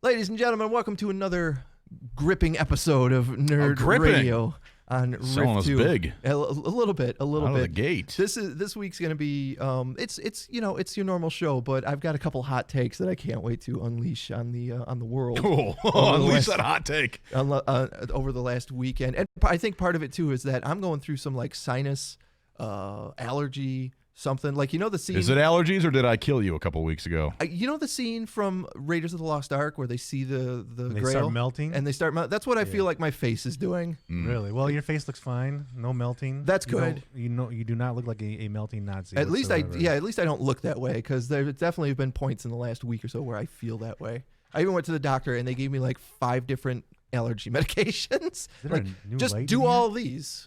Ladies and gentlemen, welcome to another gripping episode of Nerd Radio on Rift 2. Big. A little bit. Out of the gate. This week's going to be it's your normal show, but I've got a couple hot takes that I can't wait to unleash on the world. Cool. Unleash that hot take. Over the last weekend. And I think part of it too is that I'm going through some like sinus allergy something, like, you know the scene. Is it allergies or did I kill you a couple weeks ago? You know the scene from Raiders of the Lost Ark where they see the they Grail start melting, and they start that's what I feel like my face is doing. Really? Well, your face looks fine. No melting. That's good. You do not look like a melting Nazi. At least whatsoever. at least I don't look that way, because there definitely have been points in the last week or so where I feel that way. I even went to the doctor and they gave me like 5 different allergy medications. Like, just do all these.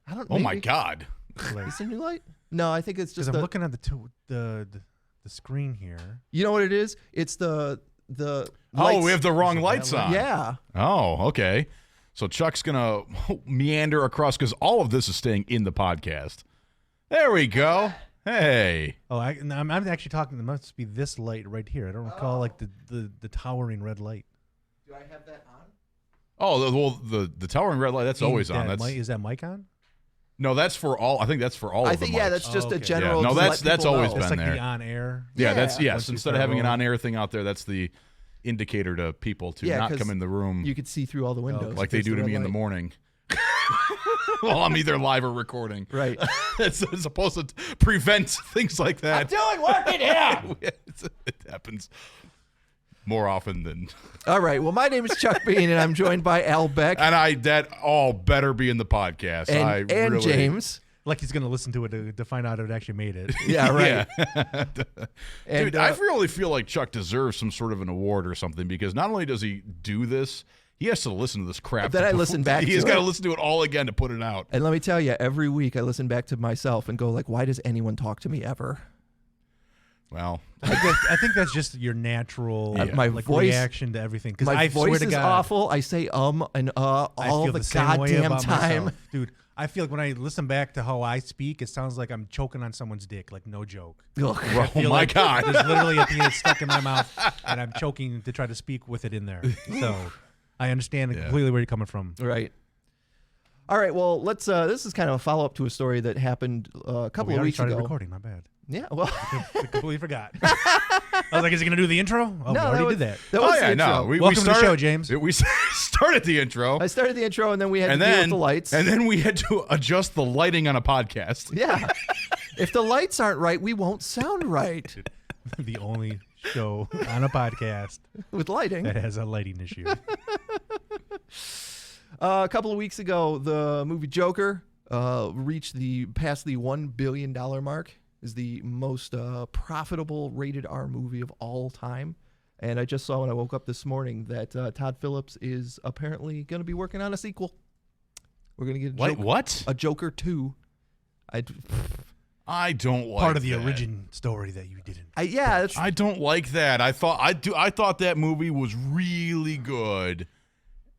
I don't. Oh my God! Is there a new light? No, I think it's just. I'm looking at the screen here. You know what it is? It's the. Oh, we have the wrong lights on. Yeah. Oh, okay. So Chuck's gonna meander across because all of this is staying in the podcast. There we go. Hey. Oh, I'm actually talking. There must be this light right here. I don't recall like the towering red light. Do I have that on? Oh, well, the towering red light, that's always on. Is that mic on? No, that's for all. I think that's for all of them. Yeah, that's just a general. Yeah. No, that's always been It's like there. the on air. Yeah, that's Once instead of having an on air thing out there, that's the indicator to people to not come in the room. You could see through all the windows, like they do to me in the morning. Well, I'm either live or recording. Right. It's supposed to prevent things like that. I'm doing work in here. It happens more often than. All right. Well, my name is Chuck Bean, and I'm joined by Al Beck. And that all better be in the podcast. And James. Like he's going to listen to it to find out if it actually made it. Yeah, right. Yeah. Dude, I really feel like Chuck deserves some sort of an award or something, because not only does he do this, he has to listen to this crap. Then I listen back to it. He's got to listen to it all again to put it out. And let me tell you, every week I listen back to myself and go like, why does anyone talk to me ever? Well, I think that's just your natural my voice, reaction to everything. Because my I voice swear to is God, awful. I say and all the goddamn time. Dude, I feel like when I listen back to how I speak, it sounds like I'm choking on someone's dick, like no joke. Oh my God. There's literally a penis stuck in my mouth, and I'm choking to try to speak with it in there. So I understand completely where you're coming from. Right. All right, well, let's. This is kind of a follow-up to a story that happened a couple of weeks ago. We already started recording, my bad. Yeah, well. I completely forgot. I was like, is he going to do the intro? Oh, no, we already did that. That was the intro. No. Welcome to the show, James. We started the intro. I started the intro, and then we had to deal with the lights. And then we had to adjust the lighting on a podcast. Yeah. If the lights aren't right, we won't sound right. The only show on a podcast with lighting that has a lighting issue. A couple of weeks ago, the movie Joker reached past the $1 billion mark. Is the most profitable rated R movie of all time. And I just saw when I woke up this morning that Todd Phillips is apparently going to be working on a sequel. We're going to get a Joker 2. I don't like part of the that. origin story that you didn't. I don't like that. I thought that movie was really good.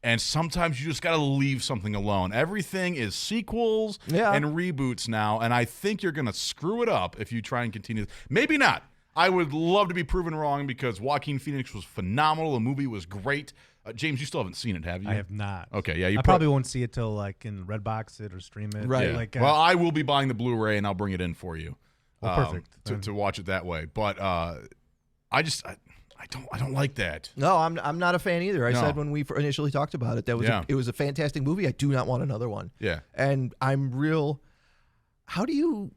And sometimes you just got to leave something alone. Everything is sequels and reboots now, and I think you're going to screw it up if you try and continue. Maybe not. I would love to be proven wrong, because Joaquin Phoenix was phenomenal. The movie was great. James, you still haven't seen it, have you? I have not. Okay, yeah. I probably won't see it till like in Redbox it or stream it. Right. Yeah. Like, well, I will be buying the Blu-ray, and I'll bring it in for you. Perfect. To watch it that way. But I don't like that. No, I'm not a fan either. I said when we initially talked about it, it was a fantastic movie. I do not want another one. Yeah. And I'm real. How do you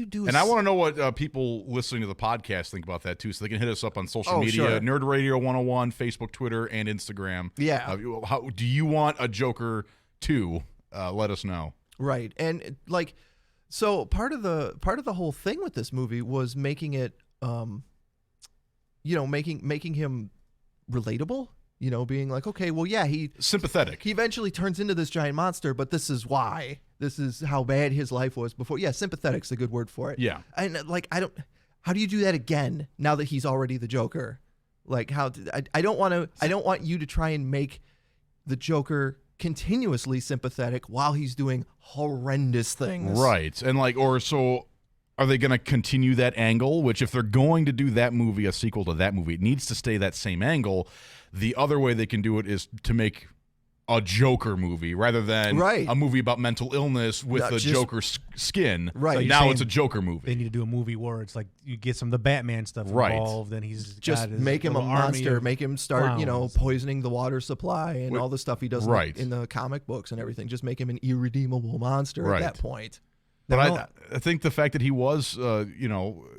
do? And I want to know what people listening to the podcast think about that too, so they can hit us up on social media, sure. Nerd Radio 101, Facebook, Twitter, and Instagram. Yeah. How do you want a Joker 2? Let us know. Right, and like, so part of the whole thing with this movie was making it, making him relatable. You know, being like, okay, well, yeah, sympathetic. He eventually turns into this giant monster, but this is why. This is how bad his life was before. Yeah, sympathetic's a good word for it. Yeah. And like, how do you do that again now that he's already the Joker? Like, I don't want you to try and make the Joker continuously sympathetic while he's doing horrendous things. Right. And like, are they going to continue that angle? Which, if they're going to do that movie, a sequel to that movie, it needs to stay that same angle. The other way they can do it is to make a Joker movie rather than a movie about mental illness with a Joker skin. Right. So now it's a Joker movie. They need to do a movie where it's like you get some of the Batman stuff involved, and he's just make him a monster, make him start, poisoning the water supply and all the stuff he does in the comic books and everything. Just make him an irredeemable monster at that point. But I think the fact that he was,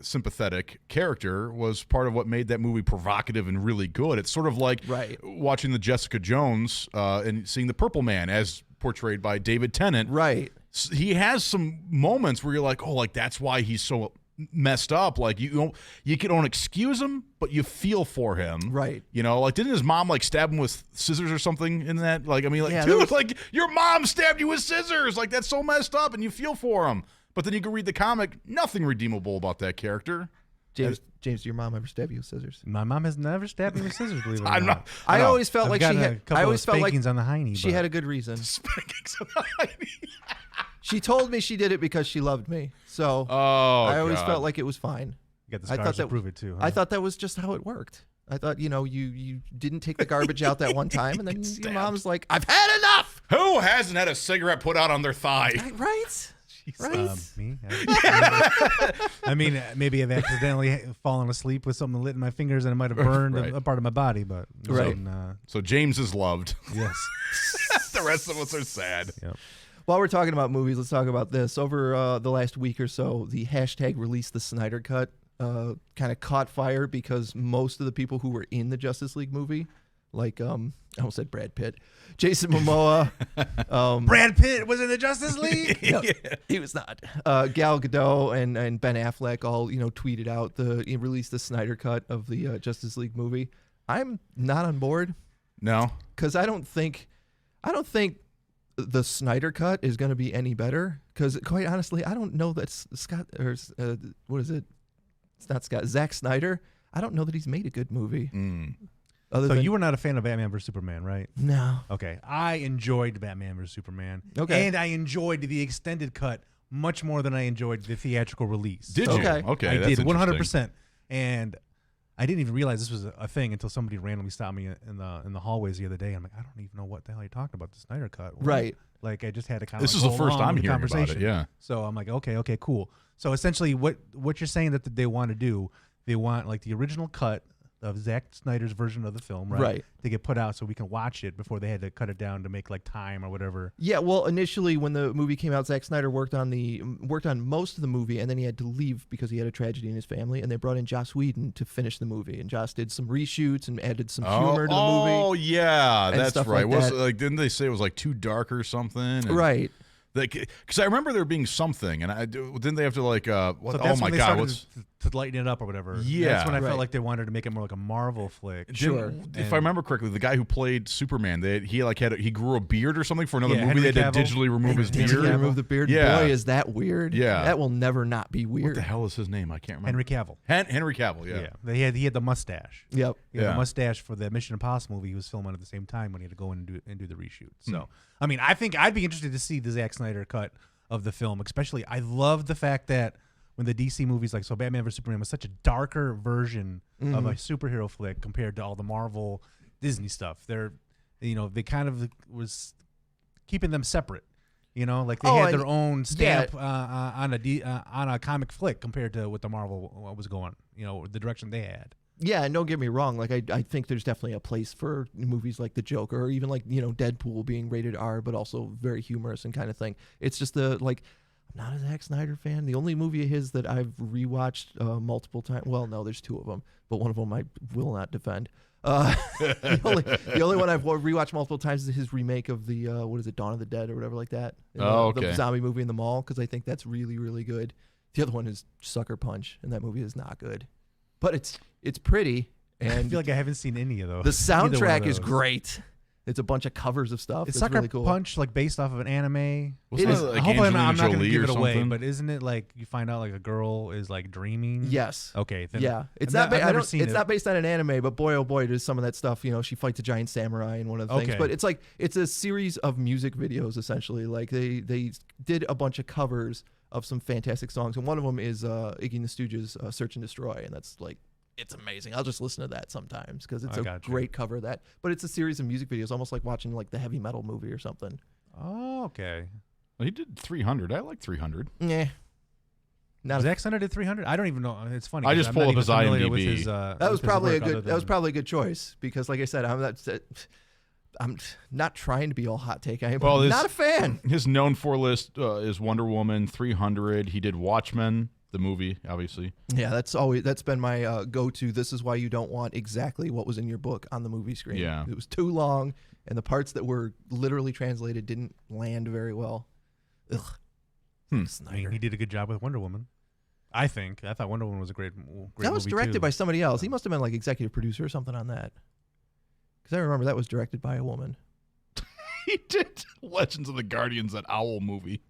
sympathetic character was part of what made that movie provocative and really good. It's sort of like watching the Jessica Jones and seeing the Purple Man as portrayed by David Tennant. Right. He has some moments where you're like, oh, like that's why he's so messed up. Like you don't excuse him, but you feel for him. Right. Like didn't his mom like stab him with scissors or something in that? Like, I mean, like, dude, like your mom stabbed you with scissors. Like that's so messed up, and you feel for him. But then you can read the comic, nothing redeemable about that character. James, did your mom ever stab you with scissors? My mom has never stabbed me with scissors, believe it or not. I always felt like she had spankings on the hiney. She had a good reason. Spankings on the hiney. She told me she did it because she loved me. So I always felt like it was fine. You got the scars to prove it too. Huh? I thought that was just how it worked. I thought, you didn't take the garbage out that one time, and then your mom's like, I've had enough. Who hasn't had a cigarette put out on their thigh? Right? Right? Me? I mean, maybe I've accidentally fallen asleep with something lit in my fingers and it might have burned a part of my body. But so James is loved. Yes. The rest of us are sad. Yep. While we're talking about movies, let's talk about this. Over the last week or so, the hashtag release the Snyder Cut kind of caught fire because most of the people who were in the Justice League movie, like I almost said Brad Pitt, Jason Momoa. Brad Pitt was in the Justice League? No, he was not. Gal Gadot and Ben Affleck all tweeted out released the Snyder Cut of the Justice League movie. I'm not on board. No, because I don't think the Snyder Cut is going to be any better. Because quite honestly, I don't know that Zack Snyder. I don't know that he's made a good movie. So you were not a fan of Batman vs Superman, right? No. Okay. I enjoyed Batman vs Superman. Okay. And I enjoyed the extended cut much more than I enjoyed the theatrical release. Did you? Okay. I did 100%. And I didn't even realize this was a thing until somebody randomly stopped me in the hallways the other day. I'm like, I don't even know what the hell you're talking about, the Snyder Cut. Right. Like I just had to kind of. This is the first time hearing about it. Yeah. So I'm like, okay, cool. So essentially, what you're saying that they want to do, they want like the original cut of Zack Snyder's version of the film, right? To get put out so we can watch it before they had to cut it down to make like time or whatever. Yeah, well, initially when the movie came out, Zack Snyder worked on most of the movie, and then he had to leave because he had a tragedy in his family, and they brought in Joss Whedon to finish the movie, and Joss did some reshoots and added some humor to the movie. Oh yeah, that's right. Like didn't they say it was like too dark or something? Right. Because I remember there being something, and didn't they have to like what? So oh my God, what's to lighten it up or whatever? Yeah, that's when I felt like they wanted to make it more like a Marvel flick. Sure. If I remember correctly, the guy who played Superman, he grew a beard or something for another movie. They had to digitally remove his beard. Remove the beard. Yeah. Boy, is that weird. Yeah, that will never not be weird. What the hell is his name? I can't remember. Henry Cavill. Henry Cavill. Yeah. He had the mustache. Yep. He had the mustache for the Mission Impossible movie he was filming at the same time when he had to go in and do the reshoot. So I mean, I think I'd be interested to see the Zack Snyder cut of the film, especially. I love the fact that when the DC movies, like Batman vs Superman was such a darker version of a superhero flick compared to all the Marvel Disney stuff. They kind of was keeping them separate. Like they had their own stamp on a comic flick compared to what the Marvel was going. The direction they had. Yeah, and don't get me wrong. Like I think there's definitely a place for movies like The Joker, or even like Deadpool being rated R, but also very humorous and kind of thing. It's just I'm not a Zack Snyder fan. The only movie of his that I've rewatched multiple times. Well, no, there's two of them, but one of them I will not defend. The only one I've rewatched multiple times is his remake of the Dawn of the Dead or whatever like that. The zombie movie in the mall, because I think that's really, really good. The other one is Sucker Punch, and that movie is not good, but it's pretty. And I feel like I haven't seen any of those. The soundtrack is great. It's a bunch of covers of stuff. Is it's Sucker really cool. Punch like based off of an anime? It is. Like hopefully I'm not going to give it away, away, but isn't it like you find out like a girl is like dreaming? Yes. Okay. Then yeah. It's not. It's not based on an anime, but boy, oh boy, does some of that stuff. She fights a giant samurai in one of the things. But it's a series of music videos essentially. Like they did a bunch of covers of some fantastic songs, and one of them is Iggy and the Stooges' "Search and Destroy," and that's like, it's amazing. I'll just listen to that sometimes because it's a great cover of that. But it's a series of music videos, almost like watching like the heavy metal movie or something. Oh, okay. Well, he did 300. I like 300. Yeah. Zack Snyder did 300. I don't even know. It's funny. I just pulled up his IMDb. That was probably a good. That was probably a good choice because, like I said, I'm not trying to be all hot take. I'm not a fan. His known for list is Wonder Woman 300. He did Watchmen, the movie, obviously. Yeah, that's been my go-to. This is why you don't want exactly what was in your book on the movie screen. Yeah, it was too long, and the parts that were literally translated didn't land very well. Ugh. I mean, he did a good job with Wonder Woman. I thought Wonder Woman was a great that was movie directed too. by somebody else. He must have been like executive producer or something on that. Because I remember that was directed by a woman. He did Legends of the Guardians, that owl movie.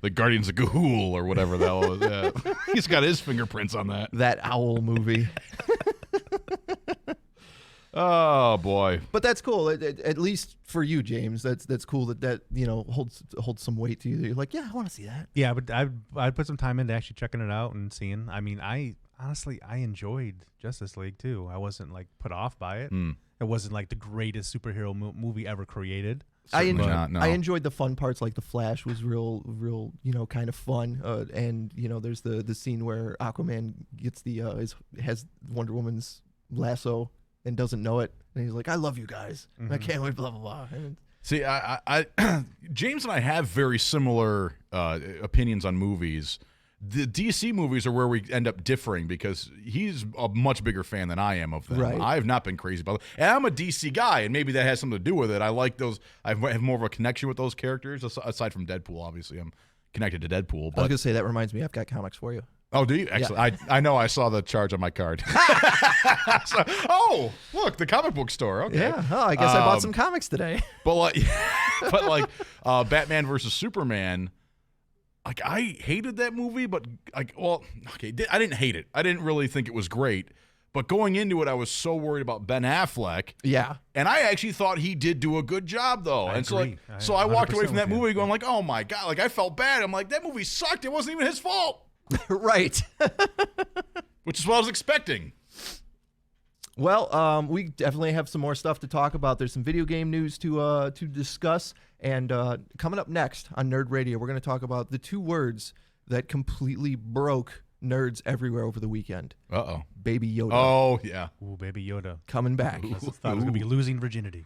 The Guardians of Gahul or whatever that was. Yeah. He's got his fingerprints on that. That owl movie. Oh boy! But that's cool. At least for you, James. That's cool. That holds some weight to you. You're like, yeah, I want to see that. Yeah, but I'd put some time into actually checking it out and seeing. I mean, I enjoyed Justice League too. I wasn't like put off by it. It wasn't like the greatest superhero movie ever created. I enjoyed the fun parts. Like the Flash was real, kind of fun. And there's the scene where Aquaman gets has Wonder Woman's lasso and doesn't know it, and he's like, "I love you guys. I can't wait." Blah blah blah. See, I James and I have very similar opinions on movies. The DC movies are where we end up differing because he's a much bigger fan than I am of them. Right. I have not been crazy about it. And I'm a DC guy, and maybe that has something to do with it. I like those. I have more of a connection with those characters, aside from Deadpool, obviously. I'm connected to Deadpool. But I was going to say, that reminds me, I've got comics for you. Oh, do you? Excellent. Yeah. I know I saw the charge on my card. Look, the comic book store. Okay. Yeah. Oh, I guess I bought some comics today. But Batman versus Superman, like, I hated that movie, but I didn't hate it. I didn't really think it was great. But going into it, I was so worried about Ben Affleck. Yeah. And I actually thought he did do a good job, though. So I walked away from that movie going like, oh my God, like I felt bad. I'm like, that movie sucked. It wasn't even his fault. Right. Which is what I was expecting. Well, we definitely have some more stuff to talk about. There's some video game news to discuss. And coming up next on Nerd Radio, we're going to talk about the two words that completely broke nerds everywhere over the weekend. Uh-oh. Baby Yoda. Oh, yeah. Ooh, Baby Yoda. Coming back. I thought it was going to be losing virginity.